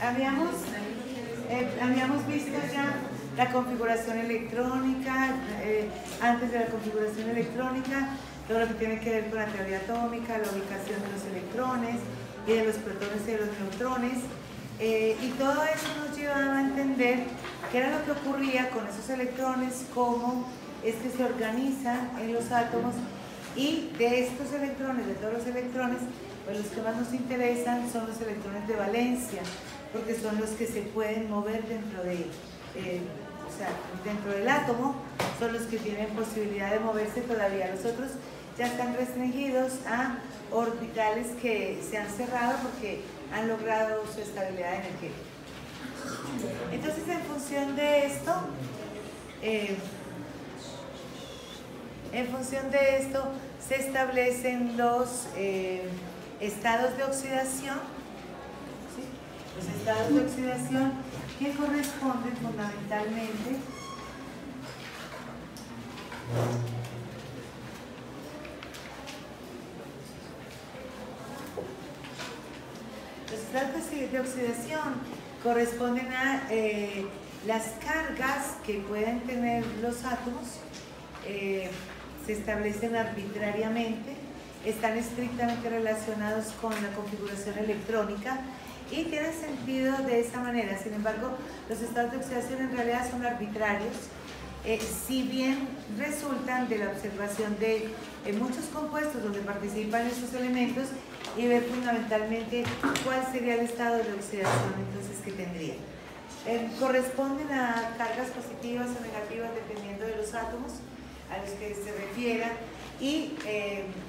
Habíamos, habíamos visto ya la configuración electrónica, antes de la configuración electrónica, todo lo que tiene que ver con la teoría atómica, la ubicación de los electrones y de los protones y de los neutrones, y todo eso nos llevaba a entender qué era lo que ocurría con esos electrones, cómo es que se organizan en los átomos, y de estos electrones, de todos los electrones, pues los que más nos interesan son los electrones de valencia, porque son los que se pueden mover dentro de o sea, dentro del átomo, son los que tienen posibilidad de moverse todavía. Los otros ya están restringidos a orbitales que se han cerrado porque han logrado su estabilidad energética. Entonces, en función de esto, se establecen los estados de oxidación, ¿sí? Los estados de oxidación que corresponden fundamentalmente los estados de oxidación corresponden a las cargas que pueden tener los átomos. Se establecen arbitrariamente, están estrictamente relacionados con la configuración electrónica y tienen sentido de esa manera. Sin embargo, los estados de oxidación en realidad son arbitrarios, si bien resultan de la observación de muchos compuestos donde participan esos elementos y ver fundamentalmente cuál sería el estado de oxidación entonces que tendría. Corresponden a cargas positivas o negativas dependiendo de los átomos a los que se refieran, y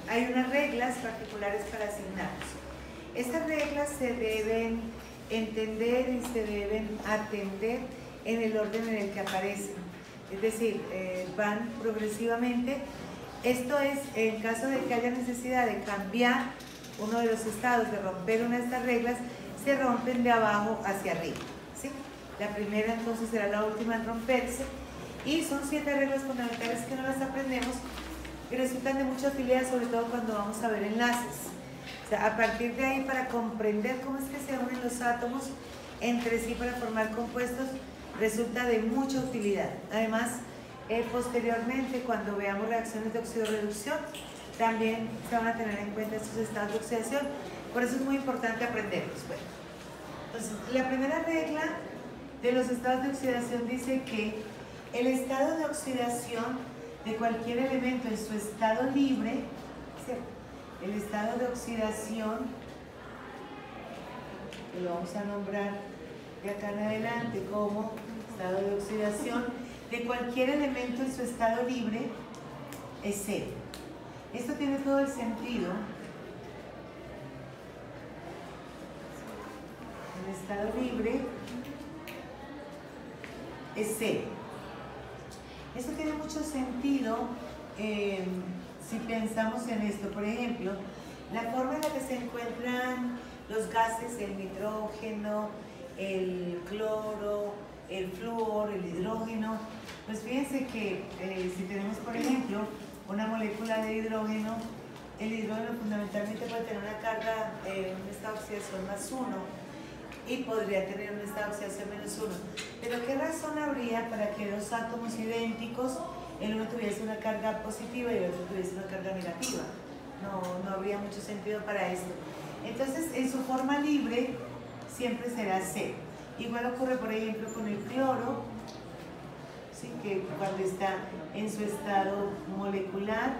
hay unas reglas particulares para asignarlos. Estas reglas se deben entender y se deben atender en el orden en el que aparecen, es decir, van progresivamente. Esto es en caso de que haya necesidad de cambiar uno de los estados, de romper una de estas reglas, se rompen de abajo hacia arriba, ¿sí? La primera entonces será la última en romperse, y son 7 reglas fundamentales que no las aprendemos y resultan de mucha utilidad, sobre todo cuando vamos a ver enlaces. O sea, a partir de ahí, para comprender cómo es que se unen los átomos entre sí para formar compuestos, resulta de mucha utilidad. Además, posteriormente, cuando veamos reacciones de oxidorreducción, también se van a tener en cuenta estos estados de oxidación. Por eso es muy importante aprenderlos. Bueno, entonces, la primera regla de los estados de oxidación dice que el estado de oxidación de cualquier elemento en su estado libre, ¿cierto? El estado de oxidación, que lo vamos a nombrar de acá en adelante como estado de oxidación de cualquier elemento en su estado libre, es cero. Esto tiene todo el sentido. El estado libre es cero. Esto tiene mucho sentido si pensamos en esto. Por ejemplo, la forma en la que se encuentran los gases, el nitrógeno, el cloro, el flúor, el hidrógeno. Pues fíjense que si tenemos, por ejemplo, una molécula de hidrógeno, el hidrógeno fundamentalmente puede tener una carga, un estado de oxidación +1, y podría tener un estado de oxidación -1. Pero ¿qué razón habría para que dos átomos idénticos, el uno tuviese una carga positiva y el otro tuviese una carga negativa? No habría mucho sentido para esto. Entonces, en su forma libre siempre será cero. Igual ocurre, por ejemplo, con el cloro, ¿sí? Que cuando está en su estado molecular,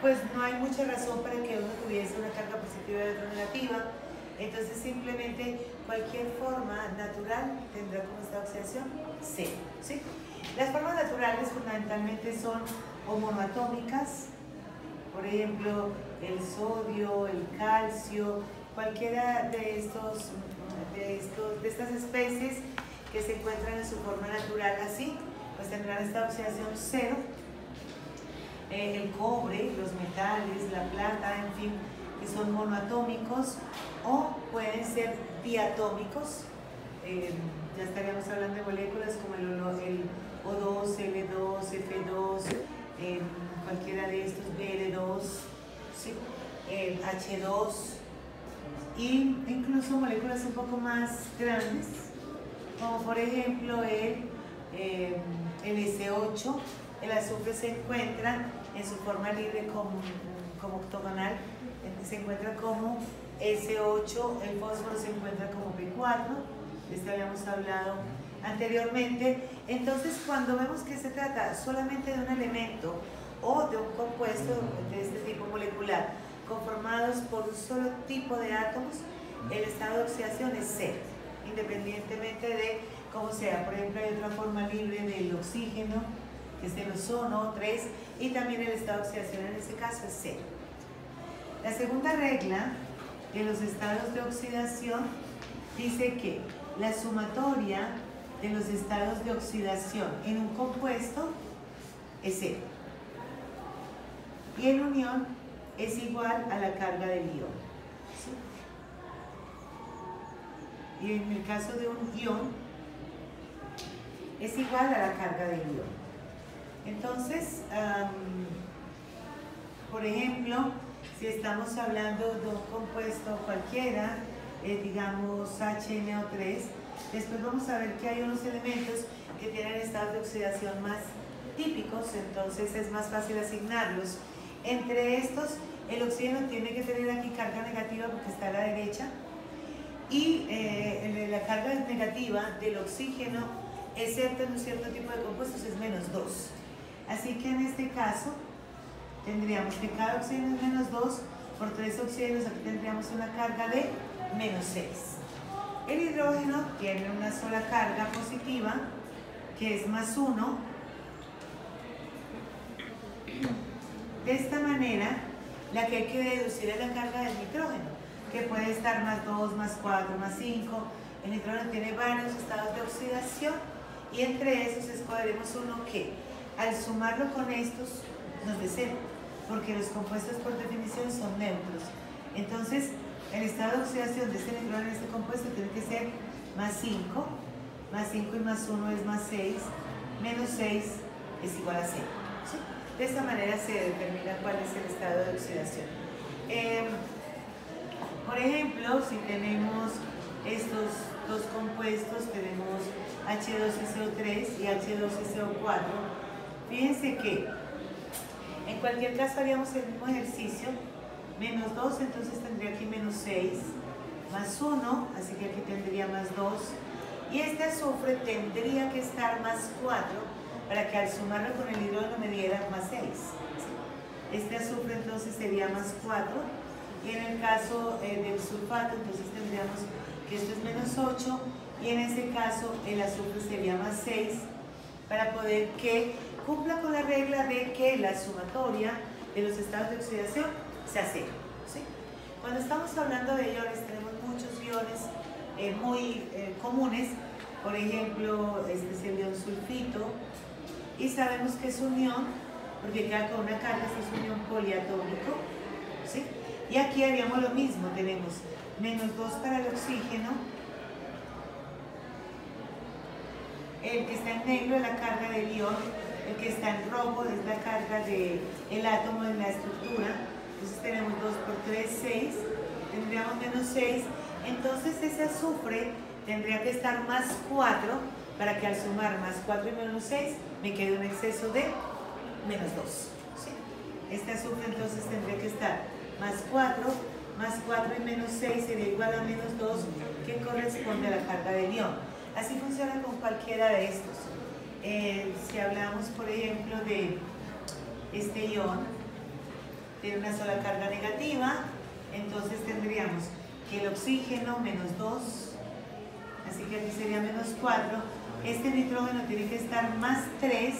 pues no hay mucha razón para que uno tuviese una carga positiva y otra negativa. Entonces, simplemente cualquier forma natural tendrá como estado de oxidación cero, ¿sí? Las formas naturales fundamentalmente son o monoatómicas, por ejemplo, el sodio, el calcio, cualquiera de estas especies que se encuentran en su forma natural así, pues tendrán estado de oxidación cero. El cobre, los metales, la plata, en fin, que son monoatómicos, o pueden ser diatómicos. Ya estaríamos hablando de moléculas como el O2, L2, F2, cualquiera de estos, Br2, ¿sí? H2, y incluso moléculas un poco más grandes, como por ejemplo el S8. El azufre se encuentra en su forma libre como octogonal, se encuentra como S8, el fósforo se encuentra como P4, de este habíamos hablado anteriormente. Entonces, cuando vemos que se trata solamente de un elemento o de un compuesto de este tipo molecular conformados por un solo tipo de átomos, el estado de oxidación es cero, independientemente de cómo sea. Por ejemplo, hay otra forma libre del oxígeno, que es el ozono 3, y también el estado de oxidación en ese caso es cero. La segunda regla de los estados de oxidación dice que la sumatoria de los estados de oxidación en un compuesto es cero, y en unión es igual a la carga del ion. ¿Sí? Y en el caso de un ion es igual a la carga del ion. Entonces, por ejemplo, si estamos hablando de un compuesto cualquiera, digamos HNO3, después vamos a ver que hay unos elementos que tienen estados de oxidación más típicos, entonces es más fácil asignarlos. Entre estos, el oxígeno tiene que tener aquí carga negativa porque está a la derecha, y la carga negativa del oxígeno, excepto en un cierto tipo de compuestos, es -2. Así que en este caso tendríamos que cada oxígeno es -2 por 3 oxígenos. Aquí tendríamos una carga de -6. El hidrógeno tiene una sola carga positiva, que es +1. De esta manera, la que hay que deducir es la carga del nitrógeno, que puede estar +2, +4, +5. El nitrógeno tiene varios estados de oxidación, y entre esos escogeremos uno que, al sumarlo con estos, nos dé cero, porque los compuestos por definición son neutros. Entonces, el estado de oxidación de este nitrógeno en este compuesto tiene que ser +5, +5 y +1 es +6, -6 es igual a 0. ¿Sí? De esta manera se determina cuál es el estado de oxidación. Por ejemplo, si tenemos estos dos compuestos, tenemos H2SO3 y H2SO4, fíjense que en cualquier caso haríamos el mismo ejercicio. -2, entonces tendría aquí -6, +1, así que aquí tendría +2, y este azufre tendría que estar +4 para que al sumarlo con el hidrógeno me diera +6. Este azufre entonces sería +4, y en el caso del sulfato entonces tendríamos que esto es -8, y en ese caso el azufre sería +6, para poder que cumpla con la regla de que la sumatoria de los estados de oxidación sea cero. ¿Sí? Cuando estamos hablando de iones, tenemos muchos iones muy comunes. Por ejemplo, este es el ion sulfito, y sabemos que es un ion porque queda con una carga, este es un ion poliatómico. ¿Sí? Y aquí haríamos lo mismo, tenemos -2 para el oxígeno, el que está en negro es la carga del ion, el que está en rojo es la carga del átomo en la estructura. Entonces tenemos 2 por 3, 6, tendríamos -6, entonces ese azufre tendría que estar +4 para que al sumar +4 y -6 me quede un exceso de -2. ¿Sí? Este azufre entonces tendría que estar +4 y -6 sería igual a -2, que corresponde a la carga del ion. Así funciona con cualquiera de estos. Si hablamos, por ejemplo, de este ion, tiene una sola carga negativa, entonces tendríamos que el oxígeno -2, así que aquí sería -4. Este nitrógeno tiene que estar +3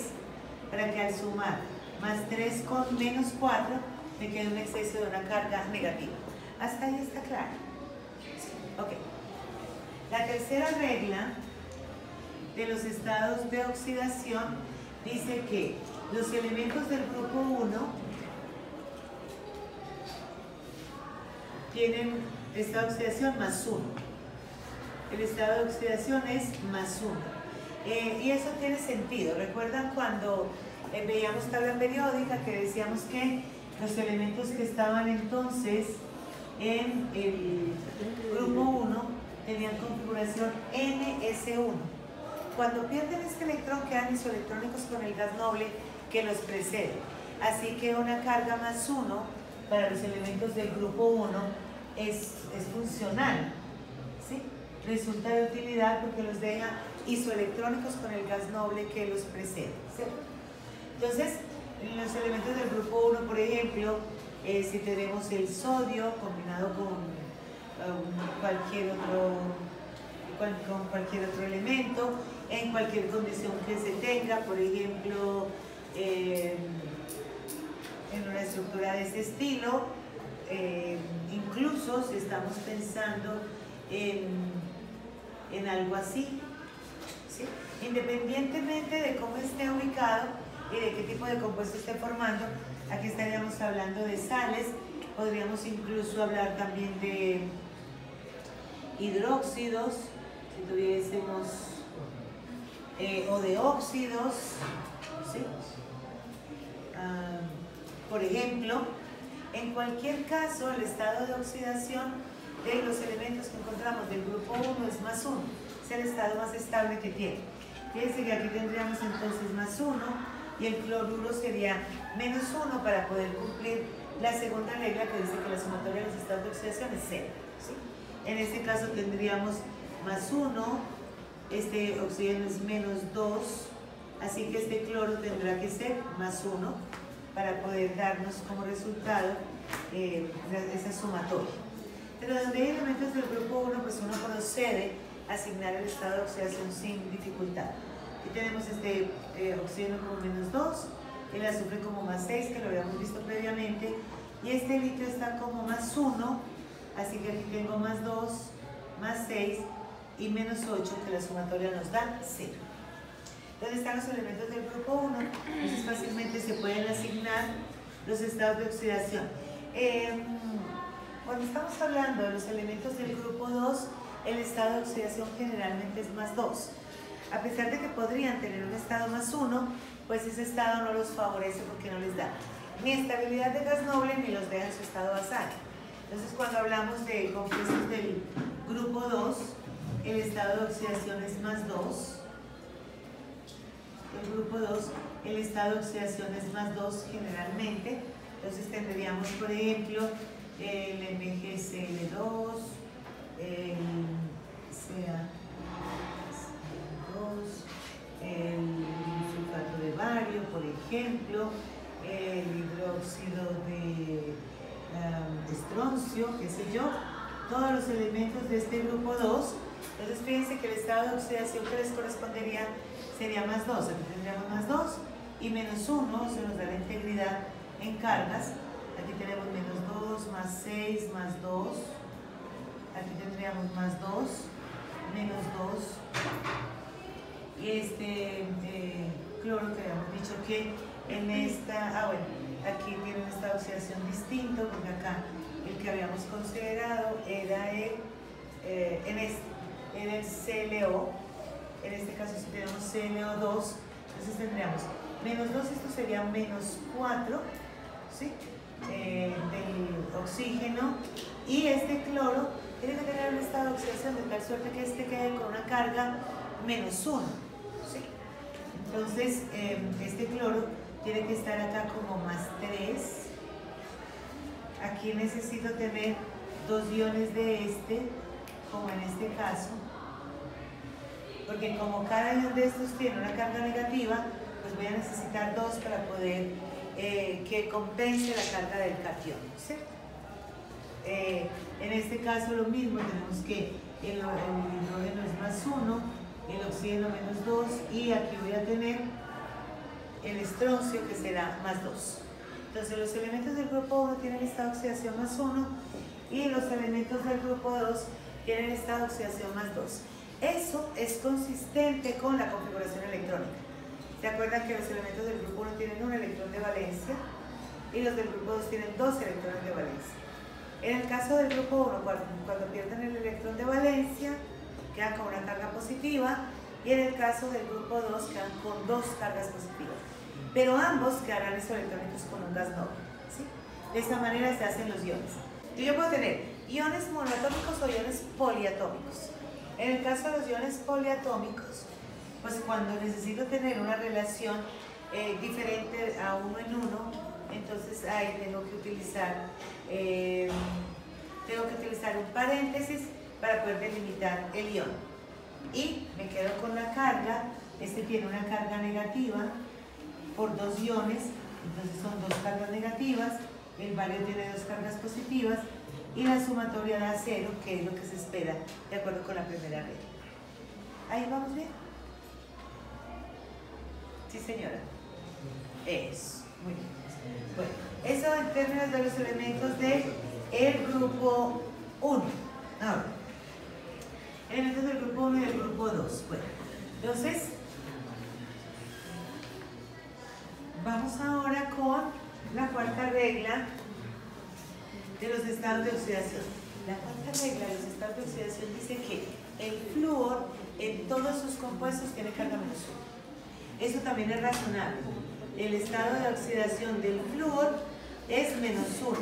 para que al sumar +3 con -4 me quede un exceso de una carga negativa. ¿Hasta ahí está claro? Sí. Ok. La tercera regla de los estados de oxidación dice que los elementos del grupo 1 tienen estado de oxidación +1. El estado de oxidación es +1. Y eso tiene sentido. ¿Recuerdan cuando veíamos tabla periódica que decíamos que los elementos que estaban entonces en el grupo 1 tenían configuración NS1. Cuando pierden este electrón quedan isoelectrónicos con el gas noble que los precede. Así que una carga más 1 para los elementos del grupo 1 es funcional, ¿sí? Resulta de utilidad porque los deja isoelectrónicos con el gas noble que los precede, ¿cierto? Entonces, los elementos del grupo 1, por ejemplo, si tenemos el sodio combinado con cualquier otro elemento, en cualquier condición que se tenga, por ejemplo, en una estructura de este estilo, incluso si estamos pensando en algo así, ¿sí? Independientemente de cómo esté ubicado y de qué tipo de compuesto esté formando, aquí estaríamos hablando de sales, podríamos incluso hablar también de hidróxidos, si tuviésemos, o de óxidos, ¿sí? Por ejemplo, en cualquier caso, el estado de oxidación de los elementos que encontramos del grupo 1 es más 1, es el estado más estable que tiene. Fíjense que aquí tendríamos entonces más 1 y el cloruro sería menos 1 para poder cumplir la segunda regla que dice que la sumatoria de los estados de oxidación es 0, ¿sí? En este caso tendríamos más 1, este oxígeno es menos 2, así que este cloro tendrá que ser más 1 para poder darnos como resultado esa sumatoria. Pero donde hay elementos del grupo 1, pues uno procede a asignar el estado de oxidación sin dificultad. Aquí tenemos este oxígeno como menos 2, el azufre como más 6, que lo habíamos visto previamente, y este litio está como más 1, así que aquí tengo más 2, más 6 y menos 8, que la sumatoria nos da 0. ¿Dónde están los elementos del grupo 1? Entonces fácilmente se pueden asignar los estados de oxidación. Cuando estamos hablando de los elementos del grupo 2, el estado de oxidación generalmente es más 2. A pesar de que podrían tener un estado más 1, pues ese estado no los favorece porque no les da ni estabilidad de gas noble ni los deja en su estado basal. Entonces cuando hablamos de compuestos del grupo 2, el estado de oxidación es más 2. El grupo 2, el estado de oxidación es más 2 generalmente. Entonces tendríamos, por ejemplo, el MgCl2, el CaCl2, el sulfato de bario, por ejemplo, el hidróxido de estroncio, qué sé yo, todos los elementos de este grupo 2. Entonces fíjense que el estado de oxidación que les correspondería sería más 2, aquí tendríamos más 2 y menos 1, se nos da la integridad en cargas. Aquí tenemos menos 2, más 6, más 2, aquí tendríamos más 2, menos 2, y este cloro que habíamos dicho que en esta, aquí tiene un estado de oxidación distinto, porque acá el que habíamos considerado era el ClO, en este caso si tenemos ClO2, entonces tendríamos menos 2, esto sería menos 4, ¿sí? Del oxígeno, y este cloro tiene que tener un estado de oxidación de tal suerte que este quede con una carga menos 1, ¿sí? Entonces este cloro tiene que estar acá como más 3. Aquí necesito tener 2 iones de este, como en este caso, porque como cada ion de estos tiene una carga negativa, pues voy a necesitar 2 para poder que compense la carga del catión, ¿cierto? En este caso lo mismo, tenemos que el hidrógeno es más 1, el oxígeno menos 2, y aquí voy a tener el estroncio que será más 2. Entonces los elementos del grupo 1 tienen estado de oxidación más 1 y los elementos del grupo 2 tienen estado de oxidación más 2. Eso es consistente con la configuración electrónica. ¿Se acuerdan que los elementos del grupo 1 tienen un electrón de valencia y los del grupo 2 tienen 2 electrones de valencia? En el caso del grupo 1, cuando pierden el electrón de valencia, quedan con una carga positiva, y en el caso del grupo 2 quedan con 2 cargas positivas. Pero ambos quedarán isoelectrónicos con un gas noble, ¿sí? De esta manera se hacen los iones. Yo puedo tener iones monoatómicos o iones poliatómicos. En el caso de los iones poliatómicos, pues cuando necesito tener una relación diferente a uno en uno, entonces ahí tengo que utilizar un paréntesis para poder delimitar el ion. Y me quedo con la carga. Este tiene una carga negativa por dos iones, entonces son dos cargas negativas. El bario tiene dos cargas positivas y la sumatoria da 0, que es lo que se espera de acuerdo con la primera regla. ¿Ahí vamos bien? Sí, señora. Eso, muy bien. Bueno, eso en términos de los elementos del grupo 1. Ahora, elementos del grupo 1 y del grupo 2. Bueno, entonces, vamos ahora con la cuarta regla de los estados de oxidación. La cuarta regla de los estados de oxidación dice que el flúor en todos sus compuestos tiene carga menos 1. Eso también es razonable. El estado de oxidación del flúor es menos 1.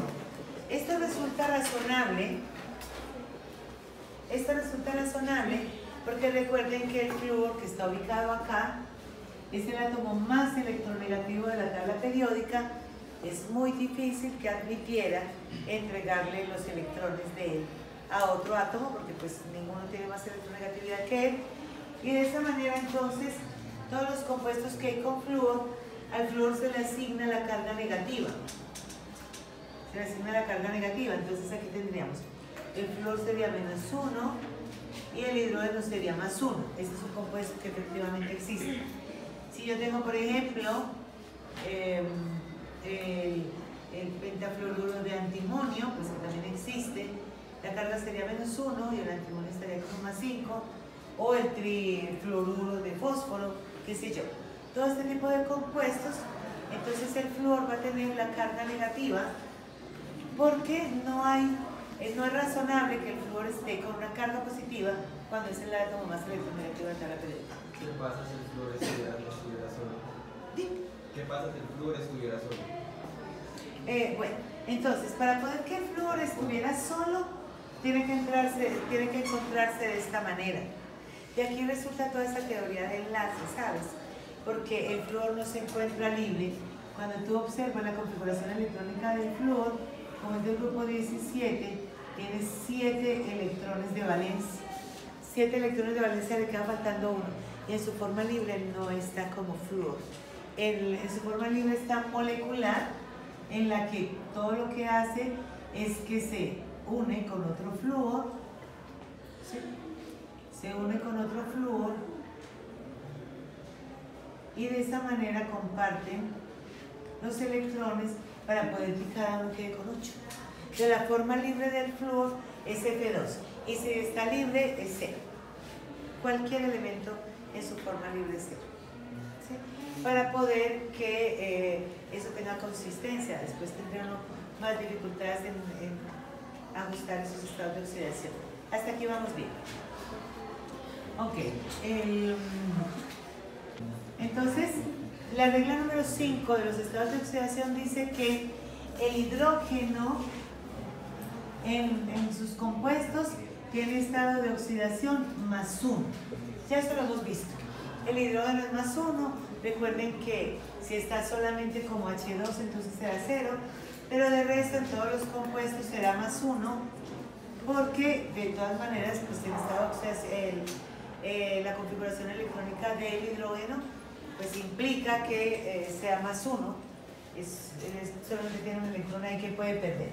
Esto resulta razonable. Porque recuerden que el flúor, que está ubicado acá, es el átomo más electronegativo de la tabla periódica. Es muy difícil que admitiera entregarle los electrones de él a otro átomo, porque pues ninguno tiene más electronegatividad que él. Y de esa manera entonces todos los compuestos que hay con flúor, al flúor se le asigna la carga negativa. Entonces aquí tendríamos el flúor sería menos 1 y el hidrógeno sería más 1. Este es un compuesto que efectivamente existe. Si yo tengo, por ejemplo, el pentafluoruro de antimonio, pues que también existe, la carga sería menos 1 y el antimonio estaría como más 5, o el trifluoruro de fósforo, qué sé yo. Todo este tipo de compuestos, entonces el flúor va a tener la carga negativa, porque no es razonable que el flúor esté con una carga positiva cuando es el átomo más electronegativo de la tabla periódica. ¿Qué pasa si el flúor estuviera solo? ¿Qué pasa si el flúor estuviera solo? Bueno, entonces, para poder que el flúor estuviera solo, tiene que encontrarse de esta manera. Y aquí resulta toda esa teoría de enlace, ¿sabes? Porque el flúor no se encuentra libre. Cuando tú observas la configuración electrónica del flúor, como es del grupo 17, tiene 7 electrones de valencia. 7 electrones de valencia, le queda faltando uno. Y en su forma libre no está como flúor. En su forma libre está molecular, en la que todo lo que hace es que se une con otro flúor, ¿sí? Se une con otro flúor y de esa manera comparten los electrones para poder que cada uno quede con 8. De la forma libre del flúor es F2 y si está libre es 0. Cualquier elemento en su forma libre es 0. ¿Sí? Para poder que eso tenga consistencia. Después tendrán más dificultades en ajustar esos estados de oxidación. Hasta aquí vamos bien. Ok. Entonces, la regla número 5 de los estados de oxidación dice que el hidrógeno en sus compuestos tiene estado de oxidación más 1. Ya esto lo hemos visto. El hidrógeno es más 1. Recuerden que si está solamente como H2, entonces será 0. Pero de resto, en todos los compuestos será más 1. Porque de todas maneras, pues el estado de oxidación, la configuración electrónica del hidrógeno, pues implica que sea más 1. Solamente tiene un electrón ahí que puede perder.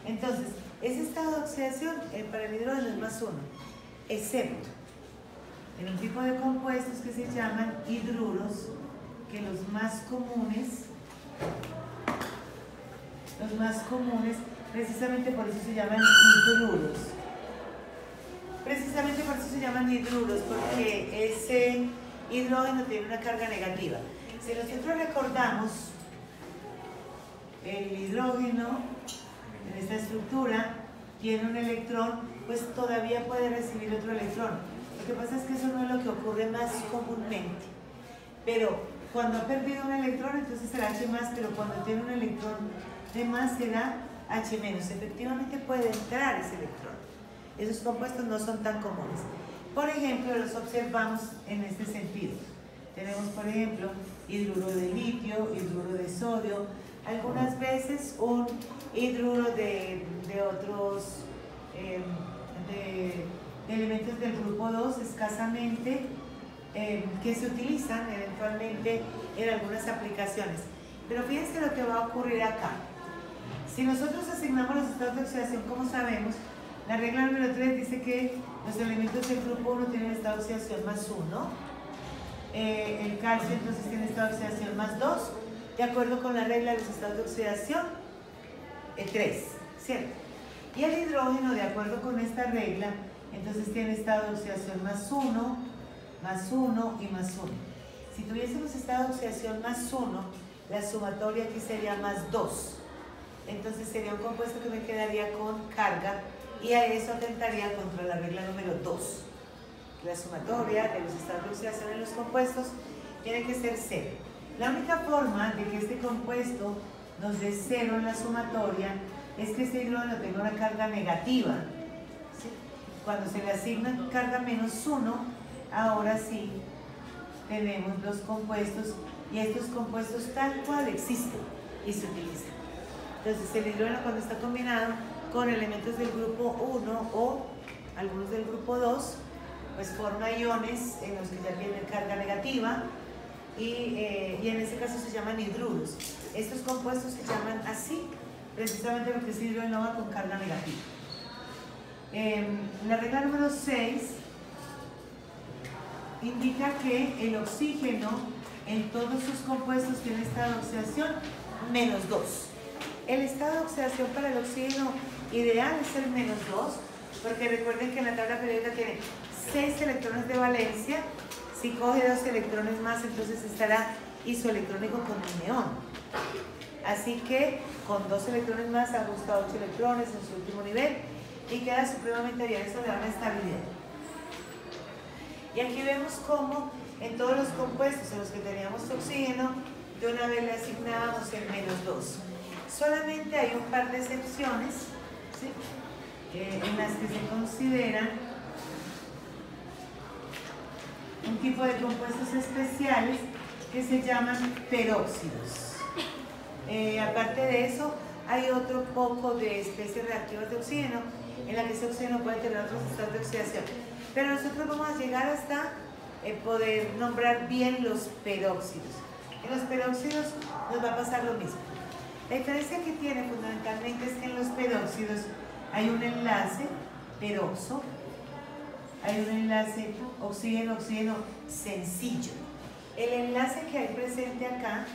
Entonces, ese estado de oxidación para el hidrógeno es más 1, excepto en un tipo de compuestos que se llaman hidruros, que los más comunes, precisamente por eso se llaman hidruros. Precisamente por eso se llaman hidruros, porque ese hidrógeno tiene una carga negativa. Si nosotros recordamos, el hidrógeno en esta estructura tiene un electrón, pues todavía puede recibir otro electrón. Lo que pasa es que eso no es lo que ocurre más comúnmente. Pero cuando ha perdido un electrón, entonces será H+, pero cuando tiene un electrón de más será H-, efectivamente puede entrar ese electrón. Esos compuestos no son tan comunes. Por ejemplo, los observamos en este sentido. Tenemos, por ejemplo, hidruro de litio, hidruro de sodio, algunas veces un hidruro de otros de elementos del grupo 2 escasamente, que se utilizan eventualmente en algunas aplicaciones. Pero fíjense lo que va a ocurrir acá. Si nosotros asignamos los estados de oxidación, como sabemos, la regla número 3 dice que los elementos del grupo 1 tienen estado de oxidación más 1. El calcio entonces tiene estado de oxidación más 2, de acuerdo con la regla de los estados de oxidación 3, ¿cierto? Y el hidrógeno, de acuerdo con esta regla, entonces tiene estado de oxidación más 1 y más 1. Si tuviésemos estado de oxidación más 1, la sumatoria aquí sería más 2. Entonces sería un compuesto que me quedaría con carga y a eso atentaría contra la regla número 2. La sumatoria de los estados de oxidación en los compuestos tiene que ser 0. La única forma de que este compuesto nos dé 0 en la sumatoria es que este hidrógeno tenga una carga negativa. ¿Sí? Cuando se le asigna carga menos 1, ahora sí tenemos los compuestos y estos compuestos tal cual existen y se utilizan. Entonces el hidrógeno, cuando está combinado con elementos del grupo 1 o algunos del grupo 2, pues forma iones en los que ya tienen carga negativa y en ese caso se llaman hidruros. Estos compuestos se llaman así precisamente porque ese hidrógeno va con carga negativa. La regla número 6 indica que el oxígeno en todos sus compuestos tiene estado de oxidación menos 2. El estado de oxidación para el oxígeno ideal es el menos 2, porque recuerden que en la tabla periódica tiene 6 electrones de valencia. Si coge 2 electrones más, entonces estará isoelectrónico con el neón. Así que con 2 electrones más ha buscado 8 electrones en su último nivel y queda supremamente bien. Eso le da una estabilidad. Y aquí vemos cómo en todos los compuestos en los que teníamos oxígeno, de una vez le asignábamos el menos 2. Solamente hay un par de excepciones, ¿sí?, en las que se consideran un tipo de compuestos especiales que se llaman peróxidos. Aparte de eso, hay otro poco de especies reactivas de oxígeno en la que ese oxígeno puede tener otros estados de oxidación. Pero nosotros vamos a llegar hasta poder nombrar bien los peróxidos. En los peróxidos nos va a pasar lo mismo. La diferencia que tiene fundamentalmente es que en los peróxidos hay un enlace peroxo, hay un enlace oxígeno-oxígeno sencillo. El enlace que hay presente acá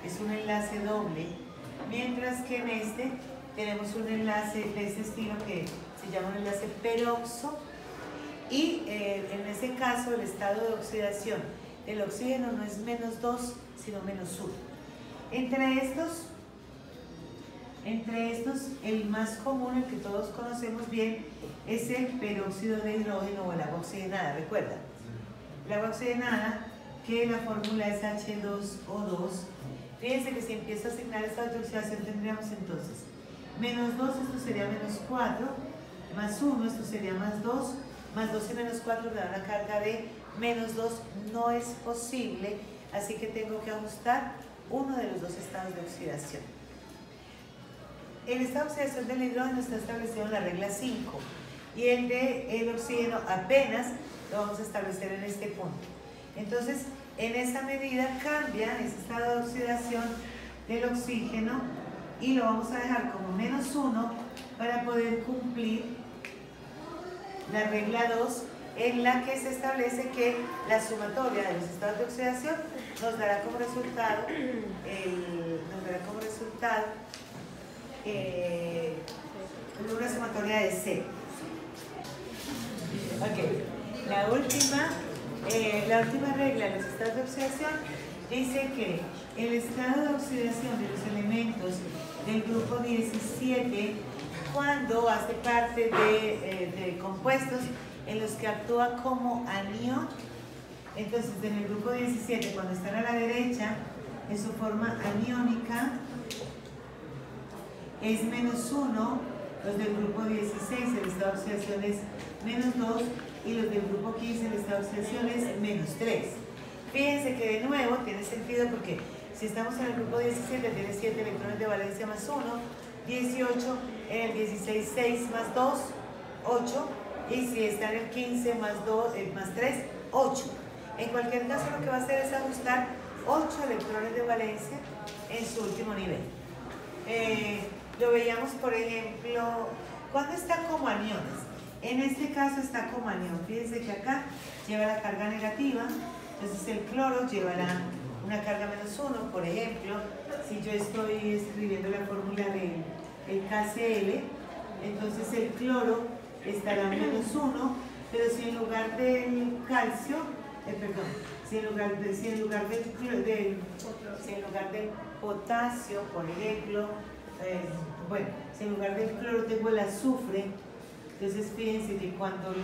es un enlace doble, mientras que en este tenemos un enlace de este estilo que se llama un enlace peroxo y en ese caso el estado de oxidación del oxígeno no es menos 2 sino menos 1. Entre estos, el más común, el que todos conocemos bien, es el peróxido de hidrógeno o el agua oxigenada. ¿Recuerdan? El agua oxigenada, que la fórmula es H2O2. Fíjense que si empiezo a asignar esta oxidación tendríamos entonces menos 2, esto sería menos 4, más 1, esto sería más 2, más 2 y menos 4 me da una carga de menos 2. No es posible, así que tengo que ajustar uno de los dos estados de oxidación. El estado de oxidación del hidrógeno está establecido en la regla 5 y el del oxígeno apenas lo vamos a establecer en este punto. Entonces, en esa medida cambia ese estado de oxidación del oxígeno y lo vamos a dejar como menos 1 para poder cumplir la regla 2, en la que se establece que la sumatoria de los estados de oxidación nos dará como resultado una sumatoria de 0. Ok, la última regla de los estados de oxidación dice que el estado de oxidación de los elementos del grupo 17, cuando hace parte de compuestos en los que actúa como anión, entonces en el grupo 17, cuando están a la derecha, en su forma aniónica, es -1, los del grupo 16, el estado de oxidación es -2, y los del grupo 15, el estado de oxidación es -3. Fíjense que de nuevo tiene sentido porque si estamos en el grupo 17 tiene 7 electrones de valencia más 1, 18, en el 16 6 más 2, 8, y si está en el 15 más 2, más 3, 8. En cualquier caso lo que va a hacer es ajustar 8 electrones de valencia en su último nivel. Lo veíamos, por ejemplo, cuando está como aniones. En este caso está como anión. Fíjense que acá lleva la carga negativa, entonces el cloro llevará una carga -1. Por ejemplo, si yo estoy escribiendo la fórmula del KCl, entonces el cloro estará -1, pero si en lugar del calcio, si en lugar del potasio, por ejemplo, si en lugar del cloro tengo el azufre, entonces fíjense que cuando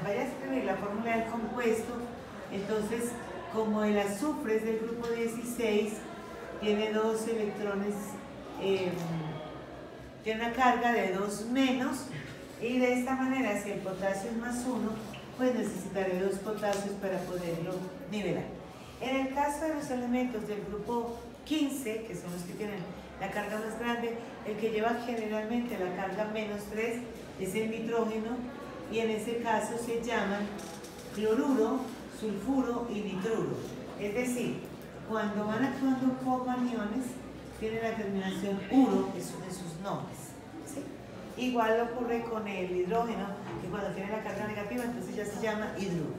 vaya a escribir la fórmula del compuesto, entonces como el azufre es del grupo 16, tiene 2 electrones, tiene una carga de 2 menos, y de esta manera si el potasio es +1, pues necesitaré 2 potasios para poderlo nivelar. En el caso de los elementos del grupo 15, que son los que tienen la carga más grande, el que lleva generalmente la carga -3 es el nitrógeno, y en ese caso se llaman cloruro, sulfuro y nitruro. Es decir, cuando van actuando como aniones, tienen la terminación uro en sus nombres. ¿Sí? Igual ocurre con el hidrógeno, que cuando tiene la carga negativa, entonces ya se llama hidruro.